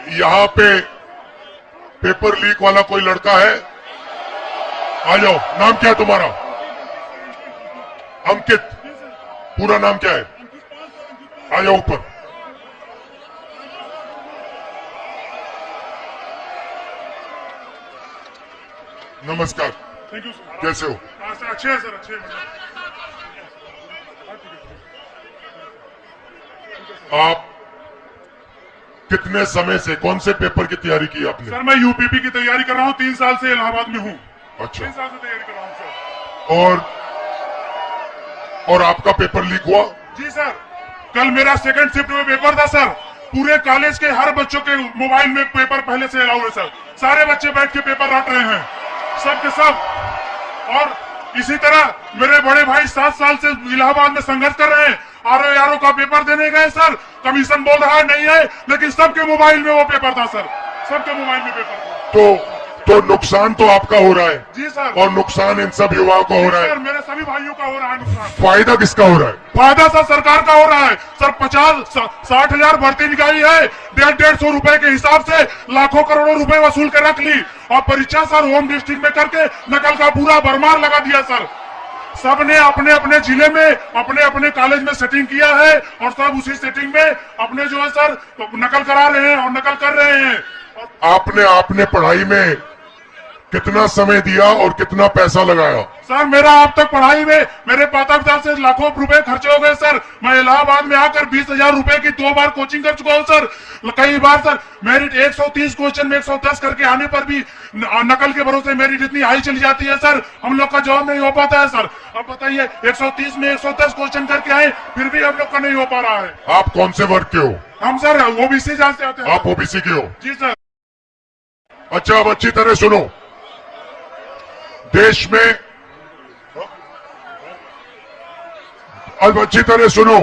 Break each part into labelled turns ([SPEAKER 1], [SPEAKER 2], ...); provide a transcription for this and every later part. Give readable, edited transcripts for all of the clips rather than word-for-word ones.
[SPEAKER 1] यहाँ पे paper leak वाला कोई लड़का है? आ जाओ। नाम क्या है तुम्हारा? अंकित। पूरा नाम क्या है? आ जाओ ऊपर। नमस्कार।
[SPEAKER 2] Thank you sir.
[SPEAKER 1] कैसे हो?
[SPEAKER 2] सर अच्छे हैं सर, अच्छे हैं।
[SPEAKER 1] आप कितने समय से कौन से पेपर की तैयारी की आपने?
[SPEAKER 2] सर मैं यूपीपी की तैयारी कर रहा हूँ, 3 साल से इलाहाबाद में हूँ।
[SPEAKER 1] अच्छा।
[SPEAKER 2] 3 साल से तैयारी कर रहा हूँ सर।
[SPEAKER 1] और आपका पेपर लीक हुआ?
[SPEAKER 2] जी सर, कल मेरा सेकंड शिफ्ट में पेपर था सर। पूरे कॉलेज के हर बच्चों के मोबाइल में पेपर पहले से अलाउ है सर। सारे बच्चे बैठ के पेपर रट रहे हैं, सब के सब। और इसी तरह मेरे बड़े भाई 7 साल से इलाहाबाद में संघर्ष कर रहे हैं। आरओ का पेपर देने गए सर, कमीशन बोल रहा है नहीं है, लेकिन सबके मोबाइल में वो पेपर था सर, सबके मोबाइल में पेपर था।
[SPEAKER 1] तो नुकसान तो आपका हो रहा है।
[SPEAKER 2] जी सर।
[SPEAKER 1] और नुकसान इन सब युवाओं का हो रहा है।
[SPEAKER 2] सर मेरे सभी भाइयों का हो रहा है नुकसान।
[SPEAKER 1] फायदा किसका हो रहा है?
[SPEAKER 2] फायदा सर सरकार का हो रहा है सर। 50-60 हजार भर्ती निकाली है, 150 रुपए के हिसाब से लाखों करोड़ों रुपए वसूल कर रख ली। और परीक्षा सर होम डिस्ट्रिक्ट में करके नकल का पूरा भरमार लगा दिया सर। सबने अपने अपने जिले में अपने अपने कॉलेज में सेटिंग किया है, और सब उसी सेटिंग में अपने जो है सर नकल करा रहे हैं और नकल कर रहे हैं।
[SPEAKER 1] आपने पढ़ाई में कितना समय दिया और कितना पैसा लगाया?
[SPEAKER 2] सर मेरा अब तक पढ़ाई में मेरे माता पिता से लाखों रुपए खर्चे हो गए सर। मैं इलाहाबाद में आकर 20,000 रुपए की 2 बार कोचिंग कर चुका हूँ सर। कई बार सर मेरिट 130 क्वेश्चन में 110 करके आने पर भी नकल के भरोसे मेरिट इतनी हाई चली जाती है सर, हम लोग का जॉब नहीं हो पाता है सर। अब बताइए 130 में 110 क्वेश्चन करके आए, फिर भी हम लोग का नहीं हो पा रहा है।
[SPEAKER 1] आप कौन से वर्ग के हो?
[SPEAKER 2] हम सर ओबीसी जांच से आते हैं।
[SPEAKER 1] आप ओबीसी के हो?
[SPEAKER 2] जी सर।
[SPEAKER 1] अच्छा, अब अच्छी तरह सुनो। देश में, अब अच्छी तरह सुनो,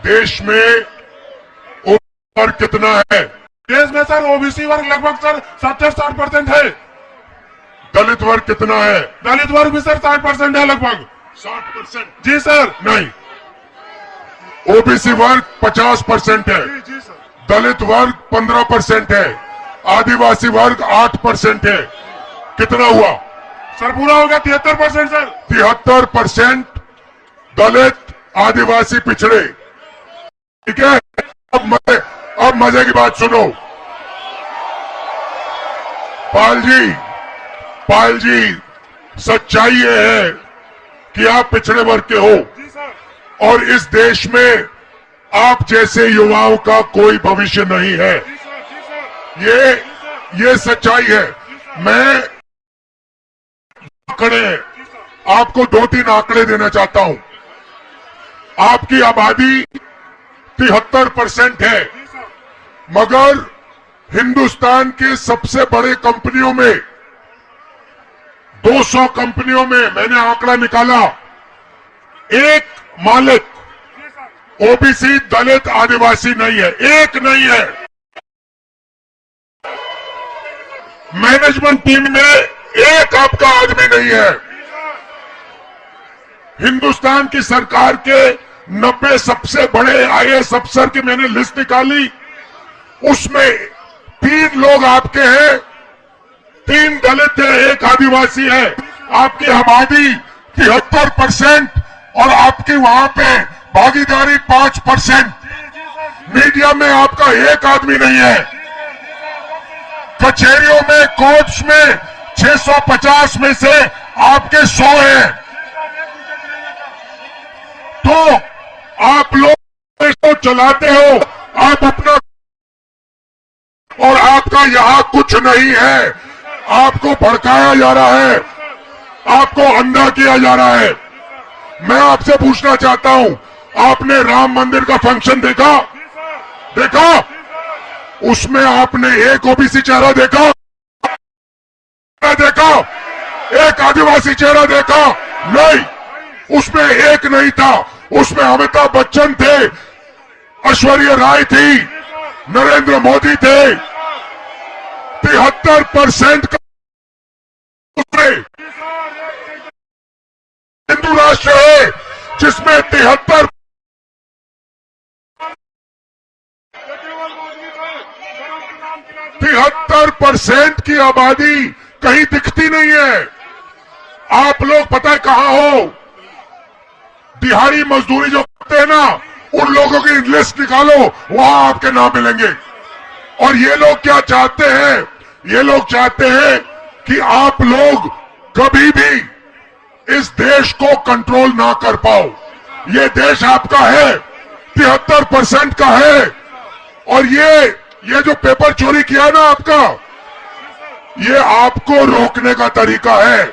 [SPEAKER 1] देश में ओबीसी वर्ग कितना है?
[SPEAKER 2] देश में सर ओबीसी वर्ग लगभग सर 70-60% है।
[SPEAKER 1] दलित वर्ग कितना है?
[SPEAKER 2] दलित वर्ग भी सर 60% है लगभग।
[SPEAKER 1] 60%?
[SPEAKER 2] जी सर।
[SPEAKER 1] नहीं, ओबीसी वर्ग 50% है।
[SPEAKER 2] जी सर।
[SPEAKER 1] दलित वर्ग 15% है। आदिवासी वर्ग 8% है। कितना हुआ
[SPEAKER 2] सर? पूरा हो गया 73% सर।
[SPEAKER 1] 73% दलित, आदिवासी, पिछड़े। ठीक है। अब मजे की बात सुनो। पायल जी, सच्चाई ये है कि आप पिछड़े वर्ग के हो।
[SPEAKER 2] जी सर।
[SPEAKER 1] और इस देश में आप जैसे युवाओं का कोई भविष्य नहीं है।
[SPEAKER 2] जी सर। जी सर।
[SPEAKER 1] ये सच्चाई है। मैं आंकड़े, आपको 2-3 आंकड़े देना चाहता हूं। आपकी आबादी 73% है, मगर हिंदुस्तान के सबसे बड़े कंपनियों में 200 कंपनियों में मैंने आंकड़ा निकाला, एक मालिक ओबीसी, दलित, आदिवासी नहीं है। एक नहीं है। मैनेजमेंट टीम में एक आपका आदमी नहीं है। हिंदुस्तान की सरकार के 90 सबसे बड़े आईएएस अफसर की मैंने लिस्ट निकाली, उसमें 3 लोग आपके हैं, 3 दलित है, 1 आदिवासी है। आपकी आबादी 73% और आपकी वहां पे भागीदारी 5%। मीडिया में आपका एक आदमी नहीं है। कचहरियों में, कोर्ट्स में 650 में से आपके 100 हैं। तो आप लोग देश को चलाते हो, आप अपना, और आपका यहां कुछ नहीं है। आपको भड़काया जा रहा है, आपको अंधा किया जा रहा है। मैं आपसे पूछना चाहता हूं, आपने राम मंदिर का फंक्शन देखा? उसमें आपने एक ओबीसी चेहरा देखा? एक आदिवासी चेहरा देखा? नहीं, उसमें एक नहीं था। उसमें अमिताभ बच्चन थे, ऐश्वर्या राय थी, नरेंद्र मोदी थे। 73% का हिंदू राष्ट्र है जिसमें 73 73% की आबादी कहीं दिखती नहीं है। आप लोग पता है कहां हो? दिहाड़ी मजदूरी जो करते हैं ना, उन लोगों की लिस्ट निकालो, वहां आपके नाम मिलेंगे। और ये लोग क्या चाहते हैं? ये लोग चाहते हैं कि आप लोग कभी भी इस देश को कंट्रोल ना कर पाओ। ये देश आपका है, 73% का है। और ये जो पेपर चोरी किया ना आपका, ये आपको रोकने का तरीका है,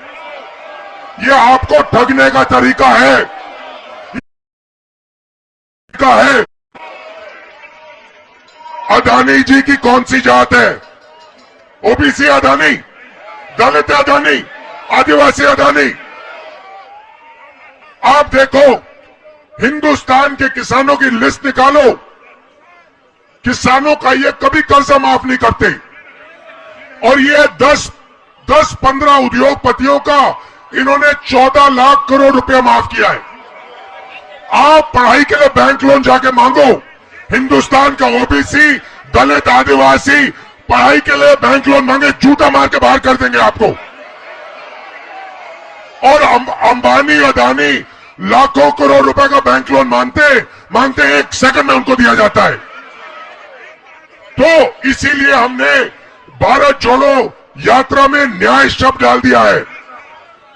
[SPEAKER 1] ये आपको ठगने का तरीका है। अदानी जी की कौन सी जात है? ओबीसी अदानी, दलित अदानी, आदिवासी अदानी। आप देखो, हिंदुस्तान के किसानों की लिस्ट निकालो, किसानों का ये कभी कर्जा माफ नहीं करते। और ये 10-15 उद्योगपतियों का इन्होंने 14 लाख करोड़ रुपया माफ किया है। आप पढ़ाई के लिए बैंक लोन जाके मांगो, हिंदुस्तान का ओबीसी, दलित, आदिवासी पढ़ाई के लिए बैंक लोन मांगे, जूता मार के बाहर कर देंगे आपको। और अंबानी, अदानी लाखों करोड़ रुपए का बैंक लोन मांगते 1 सेकंड में उनको दिया जाता है। तो इसीलिए हमने भारत जोड़ो यात्रा में न्याय शब्द डाल दिया है।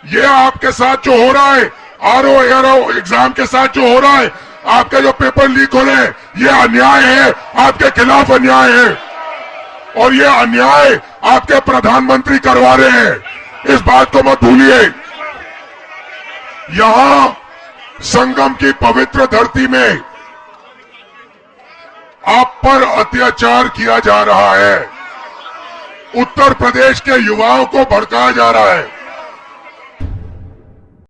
[SPEAKER 1] ये आपके साथ जो हो रहा है, आरओ एआरओ एग्जाम के साथ जो हो रहा है, आपके जो पेपर लीक हो रहे हैं, ये अन्याय है, आपके खिलाफ अन्याय है। और ये अन्याय आपके प्रधानमंत्री करवा रहे हैं, इस बात को मत भूलिए। यहां संगम की पवित्र धरती में आप पर अत्याचार किया जा रहा है। उत्तर प्रदेश के युवाओं को भड़काया जा रहा है।